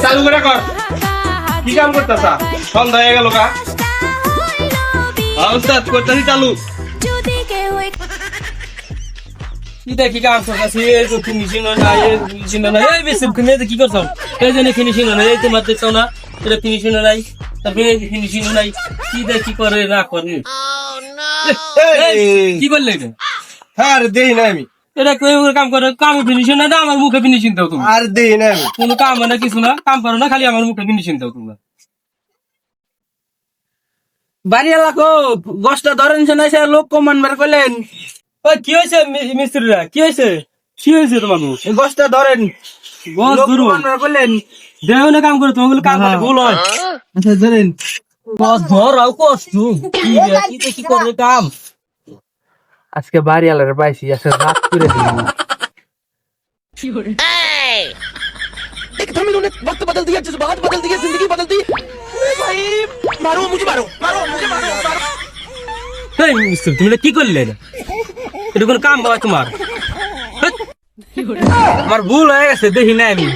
চালু করে কর। কি কাম করতেছা? সন্ধ্যা হয়ে গেল কা? উস্তাদ করতেছি চালু। কি দেখি কাম করতেছি, এই তো ফিনিশিং নাই, এই ফিনিশিং নাই, এই বেশি কি করছো? এই জন্য ফিনিশিং নাই, এই তোমার দেখছো না, এটা ফিনিশিং নাই, তারপরে ফিনিশিং নাই, কি দেখি করে না করে। কি বললে এটা? হ্যাঁ আর দেই না আমি। এটা কেউ কাম করে, কাম ফিনিশিং না, আমার মুখে ফিনিশিং দাও তুমি। আর দেই না আমি। কোনো কাম না কিছু না, কাম করো না, খালি আমার মুখে ফিনিশিং দাও তোমরা। বাড়ি এলাকো গছটা ধরেন সে নাই, সে লোক কমান বের করলেন। ওই কি হয়েছে মিস্ত্রিরা, কি হয়েছে, কি হয়েছে তোমার? এই গছটা ধরেন, বস লোক গুরু কমান বের করলেন। দেহ না কাম করে, তোমাগুলো কাম করে ভুল হয়। আচ্ছা ধরেন, বস ধরাও কষ্ট, কি রে, কি করে কাম। আজকে বাড়ি আলার পাইছি, আজকে রাত করে দিলাম। एकदम इन्होंने वक्त बदल दिया, जज्बात बदल दिए, जिंदगी बदल दी। अरे भाई मारो मुझे, मारो मारो मुझे, मारो मारो। এই মিস্ত্রি তুমি এটা কি করলে? এটা কোনো কাম হয় তোমার? আমার ভুল হয়ে গেছে, দেখি না আমি।